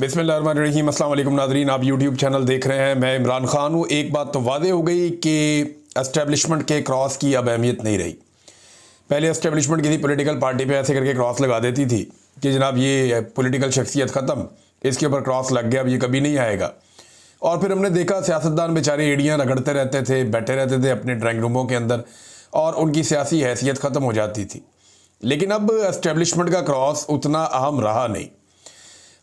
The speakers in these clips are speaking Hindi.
बिस्मिल्लाहिर्रहमानिर्रहीम। अस्सलाम वालेकुम नाज़रीन, आप यूट्यूब चैनल देख रहे हैं। मैं इमरान खान हूँ। एक बात तो वादे हो गई कि एस्टेब्लिशमेंट के क्रॉस की अब अहमियत नहीं रही। पहले एस्टेब्लिशमेंट किसी पॉलिटिकल पार्टी पे ऐसे करके क्रॉस लगा देती थी कि जनाब ये पॉलिटिकल शख्सियत ख़त्म, इसके ऊपर क्रॉस लग गया, अब ये कभी नहीं आएगा। और फिर हमने देखा सियासतदान बेचारे एड़ियाँ रगड़ते रहते थे, बैठे रहते थे अपने ड्राइंग रूमों के अंदर और उनकी सियासी हैसियत ख़त्म हो जाती थी। लेकिन अब एस्टेब्लिशमेंट का क्रॉस उतना अहम रहा नहीं।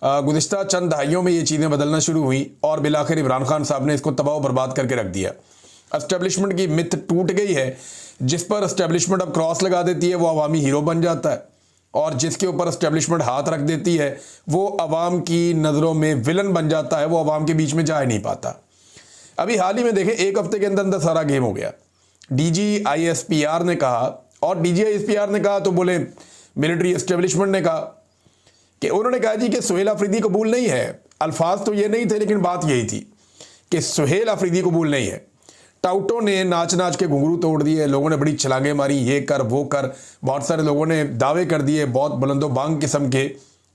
गुज़िश्ता चंद दहाइयों में ये चीज़ें बदलना शुरू हुई और बिलाखिर इमरान खान साहब ने इसको तबाह बर्बाद करके रख दिया। एस्टेब्लिशमेंट की मिथ टूट गई है। जिस पर एस्टेब्लिशमेंट अब क्रॉस लगा देती है वो अवामी हीरो बन जाता है, और जिसके ऊपर एस्टेब्लिशमेंट हाथ रख देती है वो अवाम की नज़रों में विलन बन जाता है, वो अवाम के बीच में जा ही नहीं पाता। अभी हाल ही में देखें, एक हफ्ते के अंदर अंदर सारा गेम हो गया। DGISPR ने कहा, और DGISPR ने कहा तो बोले मिलिट्री एस्टेब्लिशमेंट ने कहा कि उन्होंने कहा जी कि सुहेल अफरीदी कबूल नहीं है। अल्फाज तो ये नहीं थे, लेकिन बात यही थी कि सुहेल अफरीदी कबूल नहीं है। टाउटों ने नाच नाच के घुंघरू तोड़ दिए, लोगों ने बड़ी छलांगे मारी, ये कर वो कर, बहुत सारे लोगों ने दावे कर दिए बहुत बुलंदो बांग किस्म के।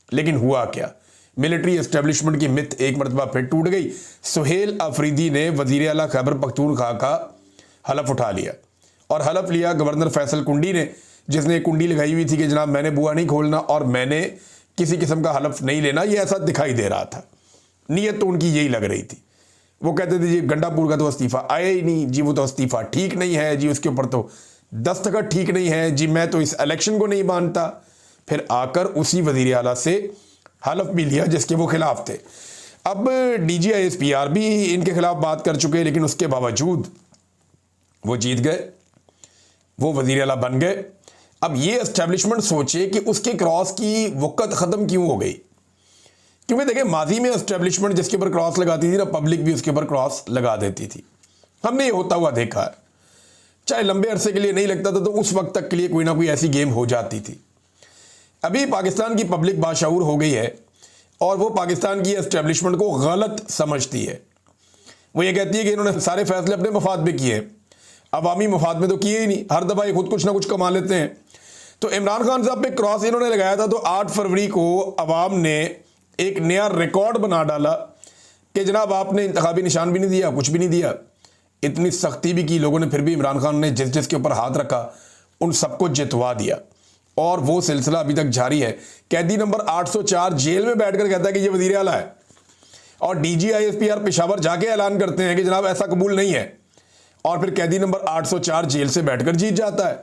लेकिन हुआ क्या? मिलिट्री एस्टेब्लिशमेंट की मिथ एक मरतबा फिर टूट गई। सुहेल अफरीदी ने वज़ीर आला खैबर पख्तूनख्वा का हलफ उठा लिया, और हलफ लिया गवर्नर फैसल कुंडी ने, जिसने कुंडी लगाई हुई थी कि जनाब मैंने बुआ नहीं खोलना और मैंने किसी किस्म का हलफ नहीं लेना। ये ऐसा दिखाई दे रहा था, नीयत तो उनकी यही लग रही थी। वो कहते थे जी गंडापुर का तो इस्तीफ़ा आया ही नहीं जी, वो तो इस्तीफ़ा ठीक नहीं है जी, उसके ऊपर तो दस्तखत ठीक नहीं है जी, मैं तो इस इलेक्शन को नहीं मानता। फिर आकर उसी वज़ीर आला से हलफ भी लिया जिसके वो खिलाफ थे। अब DGISPR भी इनके खिलाफ बात कर चुके हैं, लेकिन उसके बावजूद वो जीत गए, वो वज़ीर आला बन गए। अब ये एस्टेब्लिशमेंट सोचे कि उसके क्रॉस की वक़्त ख़त्म क्यों हो गई, क्योंकि देखिए माजी में एस्टेब्लिशमेंट जिसके ऊपर क्रॉस लगाती थी ना, पब्लिक भी उसके ऊपर क्रॉस लगा देती थी। हमने ये होता हुआ देखा है। चाहे लंबे अरसे के लिए नहीं लगता था तो उस वक्त तक के लिए कोई ना कोई ऐसी गेम हो जाती थी। अभी पाकिस्तान की पब्लिक बाशऊर हो गई है और वो पाकिस्तान की एस्टेब्लिशमेंट को गलत समझती है। वो ये कहती है कि इन्होंने सारे फैसले अपने मफाद में किए, अवामी मफाद में तो किए ही नहीं, हर दफ़ा ये खुद कुछ ना कुछ कमा लेते हैं। तो इमरान खान साहब पे क्रॉस इन्होंने लगाया था तो 8 फरवरी को अवाम ने एक नया रिकॉर्ड बना डाला कि जनाब आपने इंतखाबी निशान भी नहीं दिया, कुछ भी नहीं दिया। इतनी सख्ती भी की लोगों ने, फिर भी इमरान खान ने जिस जिसके ऊपर हाथ रखा उन सबको जितवा दिया, और वो सिलसिला अभी तक जारी है। कैदी नंबर 804 जेल में बैठकर कहता है कि ये वज़ीर आला है, और DGISPR पेशावर जाके ऐलान करते हैं कि जनाब ऐसा कबूल नहीं है, और फिर कैदी नंबर 804 जेल से बैठकर जीत जाता है।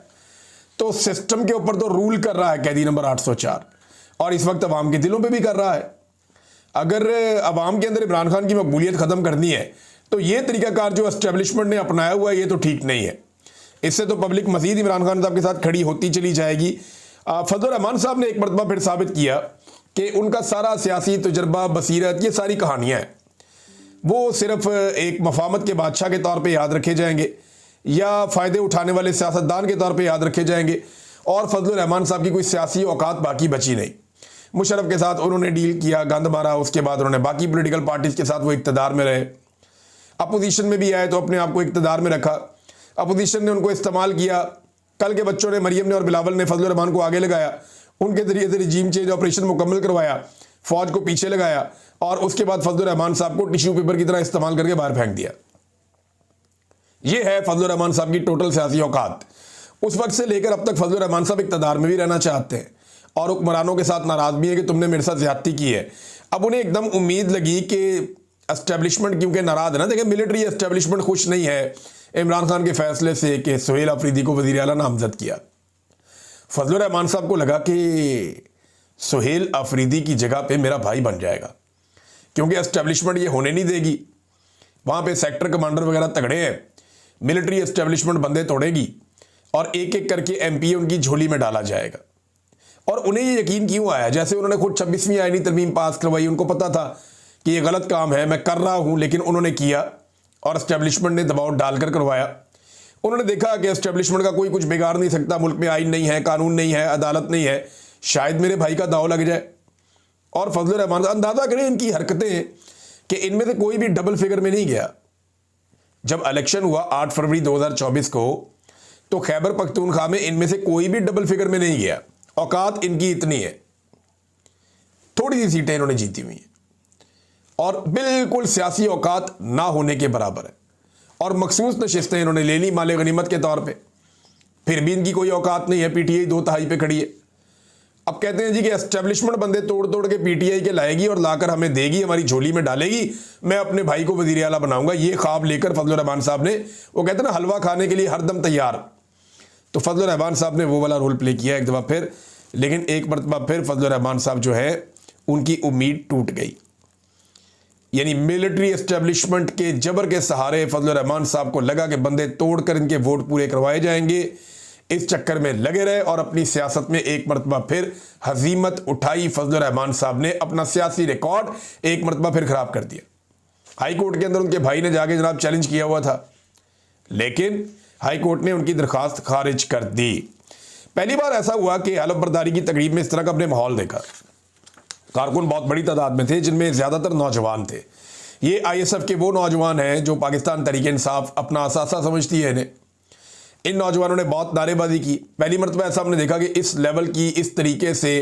तो सिस्टम के ऊपर तो रूल कर रहा है कैदी नंबर 804, और इस वक्त अवाम के दिलों पे भी कर रहा है। अगर अवाम के अंदर इमरान खान की मकबूलियत ख़त्म करनी है तो ये तरीकाकार जो एस्टेब्लिशमेंट ने अपनाया हुआ है ये तो ठीक नहीं है। इससे तो पब्लिक मजीद इमरान खान साहब के साथ खड़ी होती चली जाएगी। फजलुर रहमान साहब ने एक मरतबा फिर साबित किया कि उनका सारा सियासी तजुर्बा, बसीरत, ये सारी कहानियाँ हैं, वो सिर्फ एक मफामत के बादशाह के तौर पर याद रखे जाएंगे या फ़ायदे उठाने वाले सियासतदान के तौर पे याद रखे जाएंगे, और फजलुर रहमान साहब की कोई सियासी औकात बाकी बची नहीं। मुशर्रफ के साथ उन्होंने डील किया, गंद मारा, उसके बाद उन्होंने बाकी पॉलिटिकल पार्टीज़ के साथ वो इक़्तिदार में रहे। अपोजिशन में भी आए तो अपने आप को इक़्तिदार में रखा, अपोजिशन ने उनको इस्तेमाल किया। कल के बच्चों ने, मरियम ने और बिलावल ने फजलुर रहमान को आगे लगाया, उनके ज़रिए से रिजीम चेंज ऑपरेशन मुकम्मल करवाया, फ़ौज को पीछे लगाया, और उसके बाद फजलुर रहमान साहब को टिश्यू पेपर की तरह इस्तेमाल करके बाहर फेंक दिया। ये है फजलुर रहमान साहब की टोटल सियासी औकात। उस वक्त से लेकर अब तक फजलुर रहमान साहब इक़्तिदार में भी रहना चाहते हैं और हुक्मरानों के साथ नाराज़ भी है कि तुमने मेरे साथ ज़्यादती की है। अब उन्हें एकदम उम्मीद लगी कि एस्टेब्लिशमेंट क्योंकि नाराज़ है ना, देखिए मिलिट्री एस्टेब्लिशमेंट खुश नहीं है इमरान खान के फैसले से कि सुहेल अफरीदी को वज़ीर आला नामज़द किया। फजलुर रहमान साहब को लगा कि सुहेल अफरीदी की जगह पे मेरा भाई बन जाएगा, क्योंकि एस्टेब्लिशमेंट ये होने नहीं देगी। वहाँ पे सेक्टर कमांडर वगैरह तगड़े हैं, मिलिट्री एस्टेब्लिशमेंट बंदे तोड़ेगी और एक एक करके MP उनकी झोली में डाला जाएगा। और उन्हें ये यकीन क्यों आया? जैसे उन्होंने खुद 26वीं आईनी तरमीम पास करवाई, उनको पता था कि ये गलत काम है, मैं कर रहा हूँ, लेकिन उन्होंने किया और एस्टेब्लिशमेंट ने दबाव डालकर करवाया। उन्होंने देखा कि एस्टेब्लिशमेंट का कोई कुछ बिगाड़ नहीं सकता, मुल्क में आइन नहीं है, कानून नहीं है, अदालत नहीं है, शायद मेरे भाई का दाव लग जाए। और फजलुर रहमान, अंदाज़ा करें इनकी हरकतें कि इनमें से कोई भी डबल फिगर में नहीं गया। जब इलेक्शन हुआ 8 फरवरी 2024 को, तो खैबर पख्तूनख्वा में इनमें से कोई भी डबल फिगर में नहीं गया। औकात इनकी इतनी है, थोड़ी सी सीटें इन्होंने जीती हुई हैं। और बिल्कुल सियासी औकात ना होने के बराबर है। और मखसूस नशिस्तें इन्होंने ले ली माले गनीमत के तौर पे, फिर भी इनकी कोई औकात नहीं है। पीटीआई 2/3 पे खड़ी है। अब कहते हैं जी कि एस्टेब्लिशमेंट बंदे तोड़ तोड़ के पीटीआई के लाएगी और लाकर हमें देगी, हमारी झोली में डालेगी, मैं अपने भाई को वजीर आला बनाऊंगा। ये ख्वाब लेकर फजलुर रहमान साहब ने, वो कहते हैं ना हलवा खाने के लिए हरदम तैयार, तो फजलुर रहमान साहब ने वो वाला रोल प्ले किया एक दफ़ा फिर। लेकिन एक मरतबा फिर फजलुर रहमान साहब जो है उनकी उम्मीद टूट गई। यानी मिलिट्री एस्टेब्लिशमेंट के जबर के सहारे फजलुर रहमान साहब को लगा कि बंदे तोड़कर इनके वोट पूरे करवाए जाएंगे। इस चक्कर में लगे रहे और अपनी सियासत में एक मरतबा फिर हजीमत उठाई। फजलुर रहमान साहब ने अपना सियासी रिकॉर्ड एक मरतबा फिर खराब कर दिया। हाई कोर्ट के अंदर उनके भाई ने जाके जनाब चैलेंज किया हुआ था, लेकिन हाई कोर्ट ने उनकी दरखास्त खारिज कर दी। पहली बार ऐसा हुआ कि हलफ बर्दारी की तकरीब में इस तरह का अपने माहौल देखा। कारकुन बहुत बड़ी तादाद में थे, जिनमें ज़्यादातर नौजवान थे। ये आईएसएफ के वो नौजवान हैं जो पाकिस्तान तहरीक इंसाफ अपना असासा समझती है इन्हें। इन नौजवानों ने बहुत नारेबाजी की। पहली मरतबा ऐसा हमने देखा कि इस लेवल की, इस तरीके से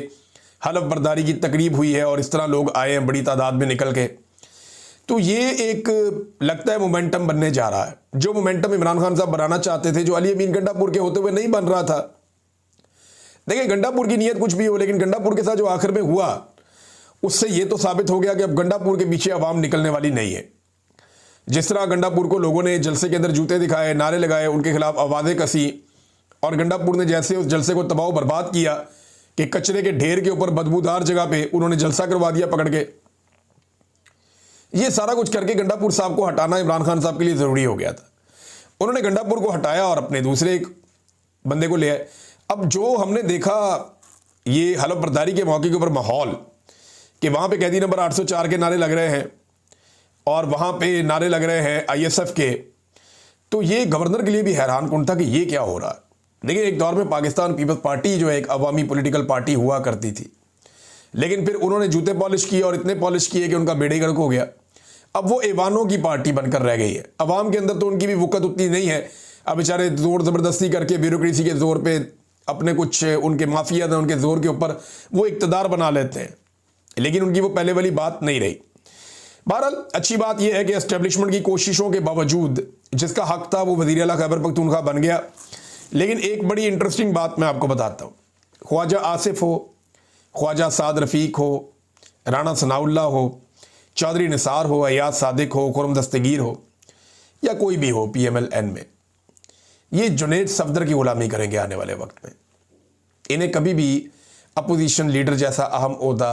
हलफ बर्दारी की तकरीब हुई है और इस तरह लोग आए हैं बड़ी तादाद में निकल के। तो ये एक लगता है मोमेंटम बनने जा रहा है, जो मोमेंटम इमरान खान साहब बनाना चाहते थे, जो अली अमीन गंडापुर के होते हुए नहीं बन रहा था। देखिए, गंडापुर की नीयत कुछ भी हो, लेकिन गंडापुर के साथ जो आखिर में हुआ उससे ये तो साबित हो गया कि अब गंडापुर के पीछे अवाम निकलने वाली नहीं है। जिस तरह गंडापुर को लोगों ने जलसे के अंदर जूते दिखाए, नारे लगाए, उनके खिलाफ आवाज़ें कसी, और गंडापुर ने जैसे उस जलसे को तबाह बर्बाद किया कि कचरे के ढेर के ऊपर बदबूदार जगह पे उन्होंने जलसा करवा दिया पकड़ के। ये सारा कुछ करके गंडापुर साहब को हटाना इमरान खान साहब के लिए ज़रूरी हो गया था। उन्होंने गंडापुर को हटाया और अपने दूसरे एक बंदे को ले आए। अब जो हमने देखा ये हलफ बर्दारी के मौके के ऊपर माहौल, कि वहाँ पे कैदी नंबर 804 के नारे लग रहे हैं और वहाँ पे नारे लग रहे हैं आईएसएफ के, तो ये गवर्नर के लिए भी हैरान कुन था कि ये क्या हो रहा है। देखिए, एक दौर में पाकिस्तान पीपल्स पार्टी जो है एक अवामी पॉलिटिकल पार्टी हुआ करती थी, लेकिन फिर उन्होंने जूते पॉलिश किए और इतने पॉलिश किए कि उनका बेड़े गर्क हो गया। अब वो ऐवानों की पार्टी बनकर रह गई है। अवाम के अंदर तो उनकी भी वक़्त उतनी नहीं है। अब बेचारे जोर ज़बरदस्ती करके ब्यूरोक्रेसी के जोर पे अपने कुछ उनके माफिया हैं, उनके जोर के ऊपर वो इक़्तिदार बना लेते हैं, लेकिन उनकी वो पहले वाली बात नहीं रही। बहरहाल अच्छी बात यह है कि एस्टेब्लिशमेंट की कोशिशों के बावजूद जिसका हक था वो वज़ीर आला खैबर पख्तूनख्वा बन गया। लेकिन एक बड़ी इंटरेस्टिंग बात मैं आपको बताता हूँ। ख्वाजा आसिफ हो, ख्वाजा साद रफ़ीक हो, राना सनाउल्लाह हो, चौधरी निसार हो, अयाज सादिक हो, खुरम दस्तगीर हो, या कोई भी हो PMLN में, ये जुनैद सफदर की गुलामी करेंगे आने वाले वक्त में। इन्हें कभी भी अपोजिशन लीडर जैसा अहम ओहदा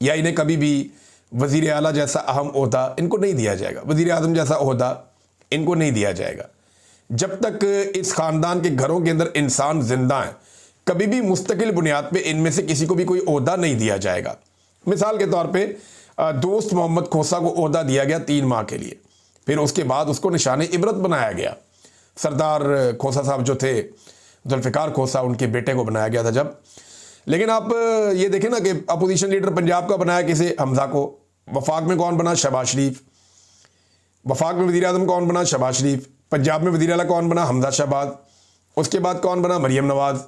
या इन्हें कभी भी वज़ीर आला जैसा अहम ओहदा इनको नहीं दिया जाएगा, वज़ीर आज़म जैसा ओहदा इनको नहीं दिया जाएगा। जब तक इस ख़ानदान के घरों के अंदर इंसान जिंदा हैं, कभी भी मुस्तकिल बुनियाद पे इनमें से किसी को भी कोई ओहदा नहीं दिया जाएगा। मिसाल के तौर पे दोस्त मोहम्मद खोसा को ओहदा दिया गया 3 माह के लिए, फिर उसके बाद उसको निशाने इबरत बनाया गया। सरदार खोसा साहब जो थे, जुल्फ़िकार खोसा, उनके बेटे को बनाया गया था जब। लेकिन आप ये देखें ना कि अपोजिशन लीडर पंजाब का बनाया किसे, हमजा को। वफाक में कौन बना, शहबाज शरीफ। वफाक में वज़ीर आज़म कौन बना, शहबाज शरीफ। पंजाब में वज़ीर आला कौन बना, हमजा शहबाज। उसके बाद कौन बना, मरियम नवाज़।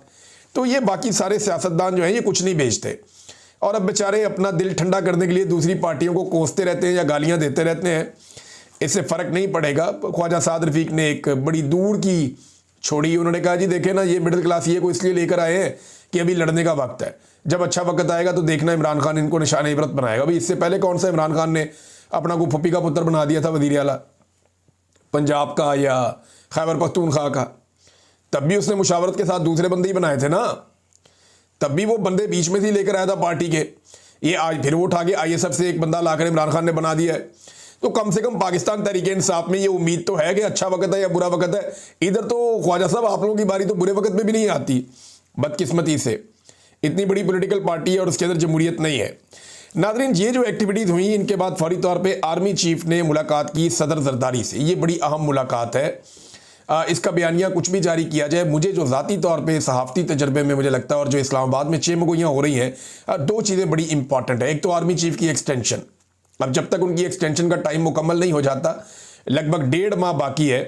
तो ये बाकी सारे सियासतदान जो हैं ये कुछ नहीं बेचते, और अब बेचारे अपना दिल ठंडा करने के लिए दूसरी पार्टियों को कोसते रहते हैं या गालियाँ देते रहते हैं। इससे फ़र्क नहीं पड़ेगा। ख्वाजा साद रफ़ीक ने एक बड़ी दूर की छोड़ी, उन्होंने कहा जी देखें ना, ये मिडिल क्लास ये को इसलिए लेकर आए हैं कि अभी लड़ने का वक्त है, जब अच्छा वक्त आएगा तो देखना इमरान खान इनको निशाने इबरत बनाएगा। भाई इससे पहले कौन सा इमरान खान ने अपना को फुप्पी का पुत्र बना दिया था वज़ीर आला पंजाब का या खैबर पख्तूनख्वा का? तब भी उसने मुशावरत के साथ दूसरे बंदे ही बनाए थे ना, तब भी वो बंदे बीच में से लेकर आया था पार्टी के। ये आज फिर वो उठा के आईएसएफ से एक बंदा लाकर इमरान खान ने बना दिया है। तो कम से कम पाकिस्तान तहरीक इंसाफ में ये उम्मीद तो है कि अच्छा वक्त है या बुरा वक्त है। इधर तो ख्वाजा साहब आप लोगों की बारी तो बुरे वक्त में भी नहीं आती, बदकिस्मती से। इतनी बड़ी पॉलिटिकल पार्टी है और उसके अंदर जमहूरियत नहीं है। नाज़रीन, ये जो एक्टिविटीज़ हुई, इनके बाद फौरी तौर पे आर्मी चीफ ने मुलाकात की सदर जरदारी से। ये बड़ी अहम मुलाकात है। इसका बयानिया कुछ भी जारी किया जाए, मुझे जो ज़ाती तौर पे सहाफ़ती तजर्बे में मुझे लगता है, और जो इस्लामाबाद में चेमगोइयाँ हो रही हैं, 2 चीज़ें बड़ी इंपॉर्टेंट है। एक तो आर्मी चीफ की एक्सटेंशन। अब जब तक उनकी एक्सटेंशन का टाइम मुकम्मल नहीं हो जाता, लगभग 1.5 माह बाकी है,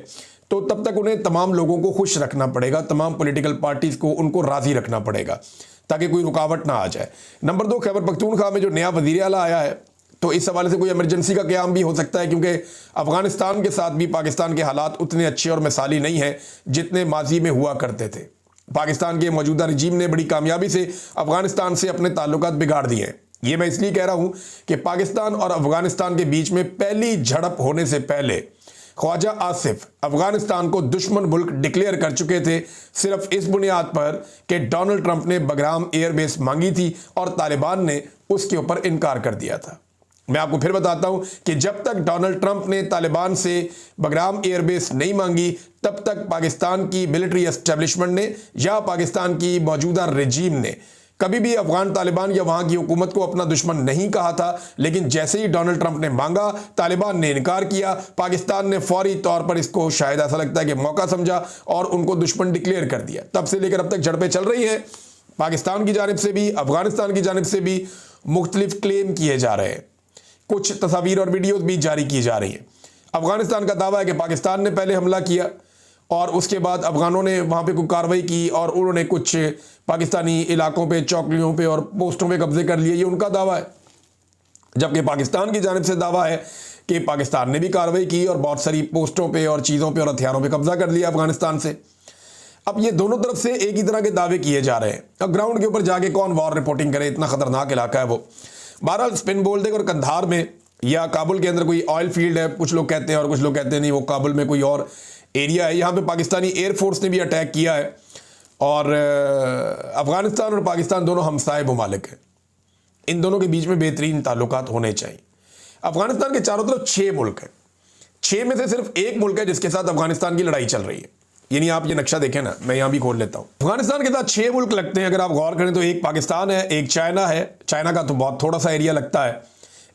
तो तब तक उन्हें तमाम लोगों को खुश रखना पड़ेगा, तमाम पॉलिटिकल पार्टीज़ को उनको राज़ी रखना पड़ेगा ताकि कोई रुकावट ना आ जाए। नंबर 2, खैबर पख्तूनख्वा में जो नया वज़ीर आला आया है, तो इस हवाले से कोई इमरजेंसी का क़याम भी हो सकता है, क्योंकि अफ़गानिस्तान के साथ भी पाकिस्तान के हालात उतने अच्छे और मिसाली नहीं हैं जितने माजी में हुआ करते थे। पाकिस्तान के मौजूदा रजीम ने बड़ी कामयाबी से अफ़गानिस्तान से अपने ताल्लुकात बिगाड़ दिए हैं। ये मैं इसलिए कह रहा हूँ कि पाकिस्तान और अफ़गानिस्तान के बीच में पहली झड़प होने से पहले ख्वाजा आसिफ अफ़गानिस्तान को दुश्मन मुल्क डिक्लेयर कर चुके थे, सिर्फ इस बुनियाद पर कि डोनाल्ड ट्रंप ने बगराम एयरबेस मांगी थी और तालिबान ने उसके ऊपर इनकार कर दिया था। मैं आपको फिर बताता हूं कि जब तक डोनाल्ड ट्रंप ने तालिबान से बगराम एयरबेस नहीं मांगी, तब तक पाकिस्तान की मिलिट्री एस्टेब्लिशमेंट ने या पाकिस्तान की मौजूदा रजीम ने कभी भी अफगान तालिबान या वहां की हुकूमत को अपना दुश्मन नहीं कहा था। लेकिन जैसे ही डोनाल्ड ट्रंप ने मांगा, तालिबान ने इनकार किया, पाकिस्तान ने फौरी तौर पर इसको शायद ऐसा लगता है कि मौका समझा और उनको दुश्मन डिक्लेयर कर दिया। तब से लेकर अब तक झड़पें चल रही हैं। पाकिस्तान की जानिब से भी, अफगानिस्तान की जानिब से भी मुख्तलिफ क्लेम किए जा रहे हैं, कुछ तस्वीर और वीडियोज भी जारी की जा रही हैं। अफगानिस्तान का दावा है कि पाकिस्तान ने पहले हमला किया और उसके बाद अफगानों ने वहाँ पे कोई कार्रवाई की और उन्होंने कुछ पाकिस्तानी इलाकों पे, चौकियों पे और पोस्टों पे कब्जे कर लिए, ये उनका दावा है। जबकि पाकिस्तान की जानिब से दावा है कि पाकिस्तान ने भी कार्रवाई की और बहुत सारी पोस्टों पे और चीज़ों पे और हथियारों पे कब्जा कर लिया अफगानिस्तान से। अब ये दोनों तरफ से एक ही तरह के दावे किए जा रहे हैं। अब ग्राउंड के ऊपर जाके कौन वॉर रिपोर्टिंग करे, इतना खतरनाक इलाका है वो। बहरहाल स्पिन बोल्डे और कंधार में या काबुल के अंदर कोई ऑयल फील्ड है, कुछ लोग कहते हैं, और कुछ लोग कहते हैं नहीं, वो काबुल में कोई और एरिया है। यहाँ पे पाकिस्तानी एयरफोर्स ने भी अटैक किया है और अफगानिस्तान और पाकिस्तान दोनों हमसाए ममालिक हैं। इन दोनों के बीच में बेहतरीन ताल्लुकात होने चाहिए। अफगानिस्तान के चारों तरफ 6 मुल्क हैं, 6 में से सिर्फ एक मुल्क है जिसके साथ अफगानिस्तान की लड़ाई चल रही है। यानी आप ये नक्शा देखें ना, मैं यहाँ भी खोल लेता हूँ। अफगानिस्तान के साथ 6 मुल्क लगते हैं अगर आप गौर करें तो। एक पाकिस्तान है, एक चाइना है, चाइना का तो बहुत थोड़ा सा एरिया लगता है,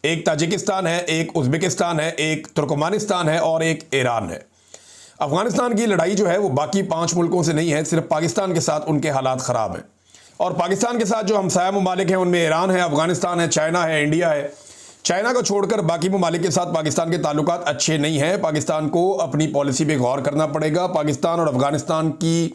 एक ताजिकिस्तान है, एक उज्बेकिस्तान है, एक तुर्कमानिस्तान है और एक ईरान है। अफगानिस्तान की लड़ाई जो है वो बाकी 5 मुल्कों से नहीं है, सिर्फ पाकिस्तान के साथ उनके हालात ख़राब हैं। और पाकिस्तान के साथ जो हमसाया ममालिक हैं उनमें ईरान है, अफगानिस्तान है, चाइना है, इंडिया है। चाइना को छोड़कर बाकी ममालिक के साथ पाकिस्तान के ताल्लुकात अच्छे नहीं हैं। पाकिस्तान को अपनी पॉलिसी पे गौर करना पड़ेगा। पाकिस्तान और अफगानिस्तान की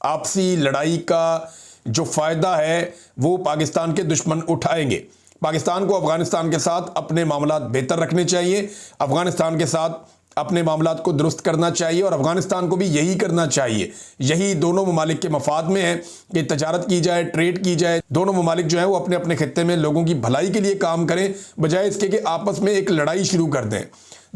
आपसी लड़ाई का जो फ़ायदा है वो पाकिस्तान के दुश्मन उठाएंगे। पाकिस्तान को अफगानिस्तान के साथ अपने मामलात बेहतर रखने चाहिए, अफगानिस्तान के साथ अपने मामलात को दुरुस्त करना चाहिए और अफगानिस्तान को भी यही करना चाहिए। यही दोनों ममालिक के मफाद में है कि तजारत की जाए, ट्रेड की जाए। दोनों ममालिक जो है वो अपने अपने खित्ते में लोगों की भलाई के लिए काम करें, बजाय इसके कि आपस में एक लड़ाई शुरू कर दें।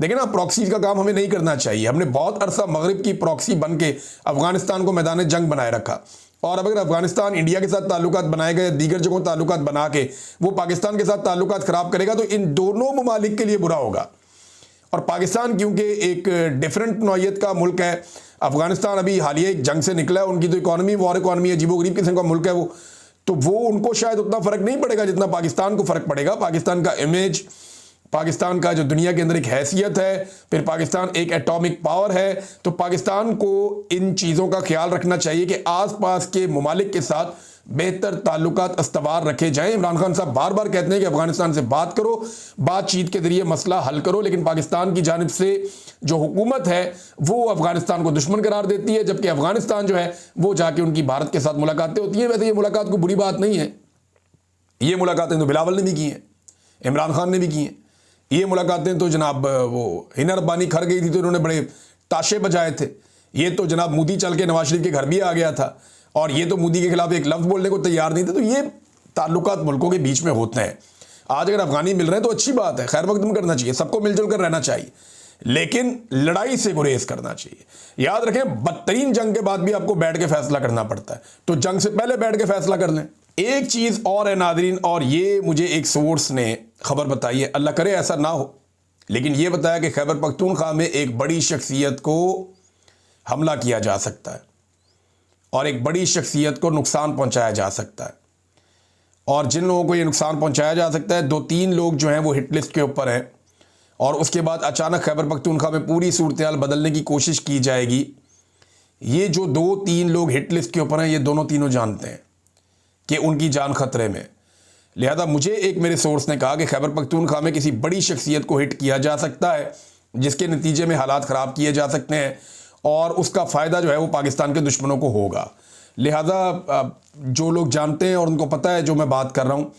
देखिए ना, प्रॉक्सी का काम हमें नहीं करना चाहिए। हमने बहुत अरसा मगरिब की प्रॉक्सी बन के अफगानिस्तान को मैदान जंग बनाए रखा, और अब अगर अफगानिस्तान इंडिया के साथ ताल्लुकात बनाएगा या दीगर जगहों ताल्लुकात बना के वो पाकिस्तान के साथ ताल्लुकात ख़राब करेगा तो इन दोनों ममालिक के लिए बुरा होगा। और पाकिस्तान क्योंकि एक डिफरेंट नौइयत का मुल्क है, अफगानिस्तान अभी हालिया एक जंग से निकला है, उनकी तो इकॉनमी वॉर इकॉनमी है, अजीबोगरीब किस्म का मुल्क है वो, तो वो उनको शायद उतना फ़र्क नहीं पड़ेगा जितना पाकिस्तान को फ़र्क पड़ेगा। पाकिस्तान का इमेज, पाकिस्तान का जो दुनिया के अंदर एक हैसियत है, फिर पाकिस्तान एक एटॉमिक पावर है, तो पाकिस्तान को इन चीज़ों का ख्याल रखना चाहिए कि आसपास के ममालिक के साथ बेहतर ताल्लुकात अस्तवार रखे जाएं। इमरान खान साहब बार बार कहते हैं कि अफगानिस्तान से बात करो, बातचीत के जरिए मसला हल करो, लेकिन पाकिस्तान की जानिब से जो हुकूमत है वो अफगानिस्तान को दुश्मन करार देती है, जबकि अफगानिस्तान जो है वो जाके उनकी भारत के साथ मुलाकातें होती हैं। वैसे ये मुलाकात कोई बुरी बात नहीं है, ये मुलाकातें तो बिलावल ने भी की हैं, इमरान खान ने भी की हैं। ये मुलाकातें तो जनाब वो हिना रब्बानी खर गई थी तो उन्होंने बड़े ताशे बजाए थे। ये तो जनाब मोदी चल के नवाज शरीफ के घर भी आ गया था और ये तो मोदी के खिलाफ एक लफ्ज़ बोलने को तैयार नहीं थे। तो ये ताल्लुकात मुल्कों के बीच में होते हैं। आज अगर अफगानी मिल रहे हैं तो अच्छी बात है, खैर मकदम करना चाहिए, सबको मिलजुल कर रहना चाहिए, लेकिन लड़ाई से गुरेज करना चाहिए। याद रखें, बदतरीन जंग के बाद भी आपको बैठ के फैसला करना पड़ता है, तो जंग से पहले बैठ के फैसला कर लें। एक चीज़ और है नादरीन, और ये मुझे एक सोर्स ने खबर बताई है, अल्लाह करे ऐसा ना हो, लेकिन ये बताया कि खैबर पख्तूनख्वा में एक बड़ी शख्सियत को हमला किया जा सकता है और एक बड़ी शख्सियत को नुकसान पहुंचाया जा सकता है। और जिन लोगों को ये नुकसान पहुंचाया जा सकता है, 2-3 लोग जो हैं वो हिट लिस्ट के ऊपर हैं, और उसके बाद अचानक खैबर पख्तूनख्वा में पूरी सूरत-ए-हाल बदलने की कोशिश की जाएगी। ये जो 2-3 लोग हिट लिस्ट के ऊपर हैं, ये दोनों तीनों जानते हैं कि उनकी जान खतरे में। लिहाजा मुझे एक मेरे सोर्स ने कहा कि खैबर पख्तूनख्वा में किसी बड़ी शख्सियत को हिट किया जा सकता है, जिसके नतीजे में हालात ख़राब किए जा सकते हैं और उसका फ़ायदा जो है वो पाकिस्तान के दुश्मनों को होगा। लिहाजा जो लोग जानते हैं और उनको पता है जो मैं बात कर रहा हूँ,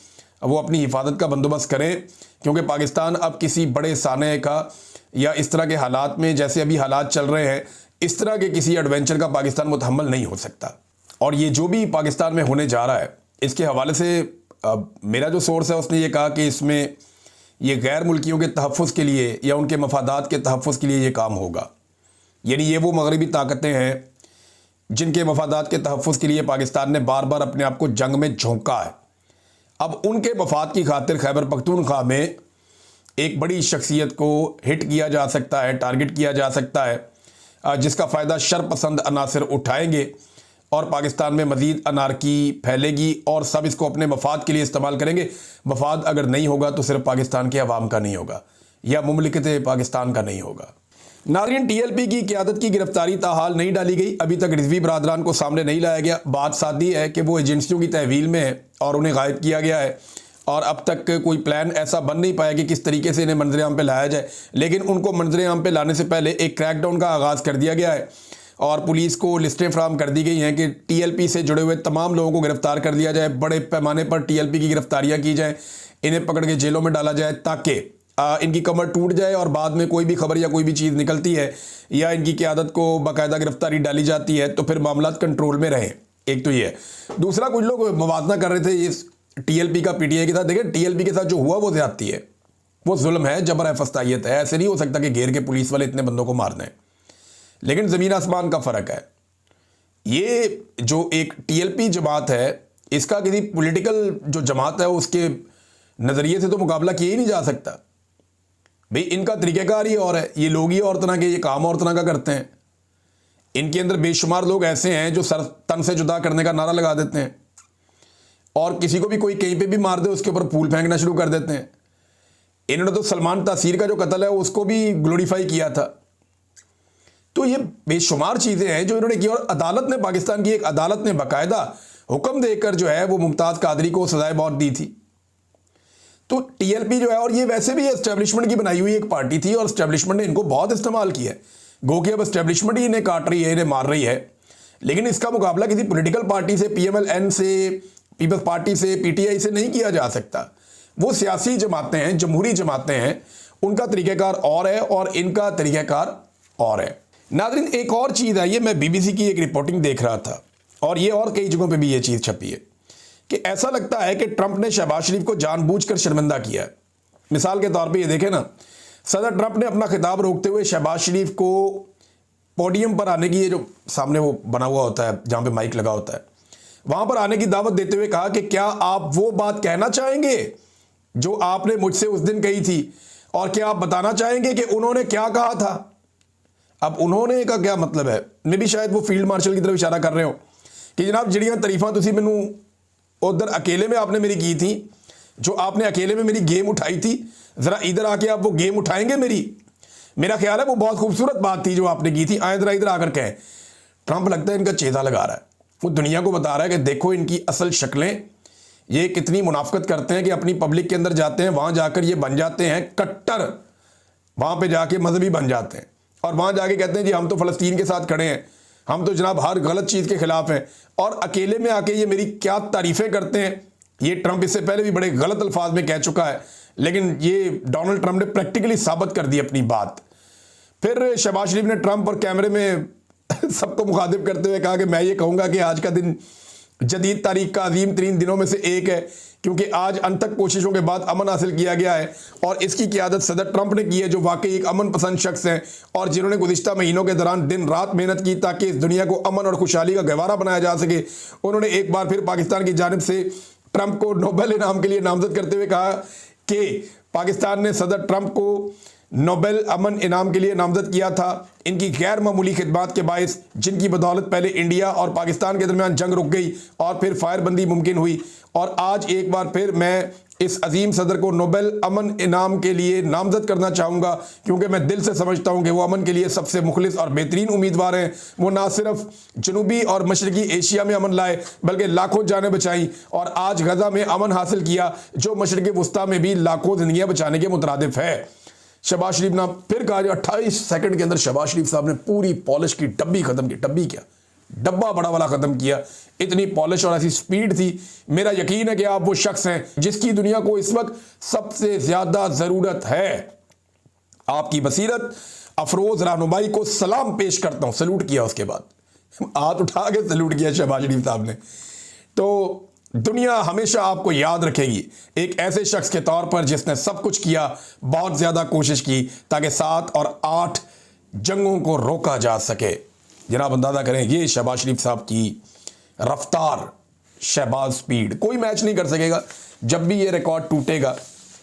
वो अपनी हिफाजत का बंदोबस्त करें, क्योंकि पाकिस्तान अब किसी बड़े साने का या इस तरह के हालात में, जैसे अभी हालात चल रहे हैं, इस तरह के किसी एडवेंचर का पाकिस्तान मुतहम्मल नहीं हो सकता। और ये जो भी पाकिस्तान में होने जा रहा है, इसके हवाले से मेरा जो सोर्स है उसने ये कहा कि इसमें ये गैर मुल्कियों के तहफ़्फ़ुज़ के लिए या उनके मफादात के तहफ़्फ़ुज़ के लिए ये काम होगा। यानी ये वो मगरबी ताकतें हैं जिनके मफादात के तहफ़्फ़ुज़ के लिए पाकिस्तान ने बार बार अपने आप को जंग में झोंका है। अब उनके मफाद की खातिर खैबर पख्तूनख्वा में एक बड़ी शख्सियत को हिट किया जा सकता है, टारगेट किया जा सकता है, जिसका फ़ायदा शरपसंद अनासर उठाएंगे और पाकिस्तान में मज़ीद अनारकी फैलेगी और सब इसको अपने मफाद के लिए इस्तेमाल करेंगे। मफाद अगर नहीं होगा तो सिर्फ पाकिस्तान के अवाम का नहीं होगा या मुमलिकत पाकिस्तान का नहीं होगा। नाज़रीन, TLP की क़यादत की गिरफ्तारी ताहाल नहीं डाली गई, अभी तक रिजवी बरादरान को सामने नहीं लाया गया। बात सादी है कि वो एजेंसियों की तहवील में है और उन्हें गायब किया गया है और अब तक कोई प्लान ऐसा बन नहीं पाया कि किस तरीके से इन्हें मंजर-ए-आम पे लाया जाए। लेकिन उनको मंजर-ए-आम पे लाने से पहले एक क्रैकडाउन का आगाज़ कर दिया गया है और पुलिस को लिस्टें फ्राहम कर दी गई हैं कि TLP से जुड़े हुए तमाम लोगों को गिरफ्तार कर लिया जाए, बड़े पैमाने पर TLP की गिरफ्तारियाँ की जाएँ, इन्हें पकड़ के जेलों में डाला जाए ताकि इनकी कमर टूट जाए और बाद में कोई भी खबर या कोई भी चीज़ निकलती है या इनकी क़यादत को बाकायदा गिरफ्तारी डाली जाती है तो फिर मामलात कंट्रोल में रहें। एक तो ये है। दूसरा, कुछ लोग मुवाजना कर रहे थे इस TLP का PTI के साथ। देखें, TLP के साथ जो हुआ वो ज़्यादती है, वो जुल्म है, जबर है, फस्तायत है। ऐसे नहीं हो सकता कि घेर के पुलिस वाले इतने बंदों को मार दें, लेकिन ज़मीन आसमान का फ़र्क है। ये जो एक TLP जमात है, इसका किसी पॉलिटिकल जो जमात है उसके नज़रिए से तो मुकाबला किया ही नहीं जा सकता। भाई, इनका तरीक़ेकार ही और है, ये लोग ही और तरह के, ये काम और तरह का करते हैं। इनके अंदर बेशुमार लोग ऐसे हैं जो सर तन से जुदा करने का नारा लगा देते हैं और किसी को भी कोई कहीं पे भी मार दे उसके ऊपर फूल फेंकना शुरू कर देते हैं। इन्होंने तो सलमान तासीर का जो कत्ल है उसको भी ग्लोरीफाई किया था। तो ये बेशुमार चीज़ें हैं जो इन्होंने की और अदालत ने, पाकिस्तान की एक अदालत ने बाकायदा हुक्म देकर जो है वो मुमताज़ कादरी को सजाए मौत दी थी। तो TLP जो है, और ये वैसे भी एस्टेब्लिशमेंट की बनाई हुई एक पार्टी थी और एस्टेब्लिशमेंट ने इनको बहुत इस्तेमाल किया है। गो कि अब एस्टेब्लिशमेंट ही इन्हें काट रही है, इन्हें मार रही है, लेकिन इसका मुकाबला किसी पॉलिटिकल पार्टी से, PMLN से, पीपल्स पार्टी से, PTI से नहीं किया जा सकता। वो सियासी जमातें हैं, जमहूरी जमातें हैं, उनका तरीक़ेकार और है और इनका तरीक़ेकार और है। नाज़रीन, एक और चीज़ है, ये मैं BBC की एक रिपोर्टिंग देख रहा था और ये और कई जगहों पर भी ये चीज़ छपी है कि ऐसा लगता है कि ट्रंप ने शहबाज शरीफ को जानबूझकर शर्मिंदा किया है। मिसाल के तौर पे ये देखें ना, सदर ट्रंप ने अपना खिताब रोकते हुए शहबाज शरीफ को पोडियम पर आने की, ये जो सामने वो बना हुआ होता है जहाँ पे माइक लगा होता है, वहाँ पर आने की दावत देते हुए कहा कि क्या आप वो बात कहना चाहेंगे जो आपने मुझसे उस दिन कही थी और क्या आप बताना चाहेंगे कि उन्होंने क्या कहा था। अब उन्होंने का क्या मतलब है? मैं भी शायद वो फील्ड मार्शल की तरफ इशारा कर रहे हो कि जनाब जिहड़ियां तरीफां तुसीं मैनूं उधर अकेले में आपने मेरी की थी, जो आपने अकेले में मेरी गेम उठाई थी, ज़रा इधर आके आप वो गेम उठाएंगे मेरी? मेरा ख्याल है वो बहुत खूबसूरत बात थी जो आपने की थी, आए ज़रा इधर आकर कहें। ट्रंप लगता है इनका चेता लगा रहा है, वो दुनिया को बता रहा है कि देखो इनकी असल शक्लें, ये कितनी मुनाफकत करते हैं कि अपनी पब्लिक के अंदर जाते हैं, वहाँ जाकर ये बन जाते हैं कट्टर, वहाँ पर जाके मजहबी बन जाते हैं और वहाँ जाके कहते हैं जी हम तो फ़लस्तीन के साथ खड़े हैं, हम तो जनाब हर गलत चीज़ के खिलाफ हैं, और अकेले में आके ये मेरी क्या तारीफ़ें करते हैं। ये ट्रंप इससे पहले भी बड़े गलत अल्फाज में कह चुका है, लेकिन ये डोनाल्ड ट्रंप ने प्रैक्टिकली साबित कर दी अपनी बात। फिर शहबाज शरीफ ने ट्रंप और कैमरे में सबको मुखातिब करते हुए कहा कि मैं ये कहूँगा कि आज का दिन जदीद तारीख का अजीम तरीन दिनों में से एक है, क्योंकि आज अनथक कोशिशों के बाद अमन हासिल किया गया है और इसकी क़यादत सदर ट्रंप ने की है, जो वाकई एक अमन पसंद शख्स हैं और जिन्होंने गुज़िश्ता महीनों के दौरान दिन रात मेहनत की ताकि इस दुनिया को अमन और खुशहाली का गहवारा बनाया जा सके। उन्होंने एक बार फिर पाकिस्तान की जानिब से ट्रंप को नोबेल इनाम के लिए नामजद करते हुए कहा कि पाकिस्तान ने सदर ट्रंप को नोबेल अमन इनाम के लिए नामजद किया था, इनकी गैर मामूली खिदमात के बायस, जिनकी बदौलत पहले इंडिया और पाकिस्तान के दरमियान जंग रुक गई और फिर फायरबंदी मुमकिन हुई, और आज एक बार फिर मैं इस अजीम सदर को नोबेल अमन इनाम के लिए नामजद करना चाहूँगा, क्योंकि मैं दिल से समझता हूँ कि वो अमन के लिए सबसे मुखलिस और बेहतरीन उम्मीदवार हैं। वो ना सिर्फ जनूबी और मशरकी एशिया में अमन लाए बल्कि लाखों जानें बचाई और आज गजा में अमन हासिल किया, जो मशरक़ी वुस्ता में भी लाखों जिंदगियाँ बचाने के मुतरादिफ है। शहबाज शरीफ ने फिर कहा, 28 सेकंड के अंदर शहबाज शरीफ साहब ने पूरी पॉलिश की डब्बी ख़त्म की, डब्बी क्या डब्बा बड़ा वाला ख़त्म किया। इतनी पॉलिश और ऐसी स्पीड थी। मेरा यकीन है कि आप वो शख्स हैं जिसकी दुनिया को इस वक्त सबसे ज़्यादा ज़रूरत है। आपकी बसीरत, अफरोज़ रहनुमाई को सलाम पेश करता हूँ। सल्यूट किया, उसके बाद हाथ उठा के सल्यूट किया शहबाज शरीफ साहब ने। तो दुनिया हमेशा आपको याद रखेगी एक ऐसे शख्स के तौर पर जिसने सब कुछ किया, बहुत ज़्यादा कोशिश की ताकि 7 और 8 जंगों को रोका जा सके। जनाब अंदाज़ा करें, ये शहबाज शरीफ साहब की रफ्तार, शहबाज स्पीड, कोई मैच नहीं कर सकेगा। जब भी ये रिकॉर्ड टूटेगा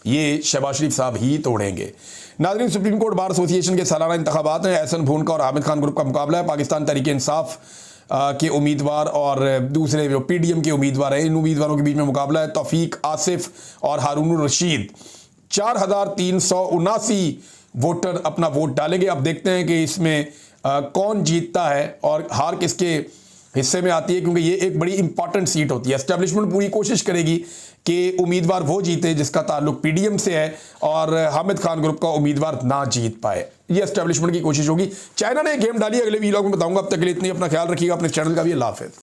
ये शहबाज शरीफ साहब ही तोड़ेंगे। नाज़रीन, सुप्रीम कोर्ट बार एसोसिएशन के सालाना इंतखाबात हैं। एहसन भूनका और हामिद खान ग्रुप का मुकाबला है। पाकिस्तान तहरीक इंसाफ के उम्मीदवार और दूसरे जो पीडीएम के उम्मीदवार हैं, इन उम्मीदवारों के बीच में मुकाबला है। तौफीक आसिफ और हारून रशीद। 4379 वोटर अपना वोट डालेंगे। अब देखते हैं कि इसमें कौन जीतता है और हार किसके हिस्से में आती है, क्योंकि ये एक बड़ी इंपॉर्टेंट सीट होती है। एस्टेब्लिशमेंट पूरी कोशिश करेगी कि उम्मीदवार वो जीते जिसका ताल्लुक पीडीएम से है और हामिद खान ग्रुप का उम्मीदवार ना जीत पाए। ये एस्टेब्लिशमेंट की कोशिश होगी। चाइना ने गेम डाली, अगले वीलॉग में बताऊंगा। अब तक के लिए इतनी, अपना ख्याल रखिएगा, अपने चैनल का भी। अल्लाह हाफ़िज़।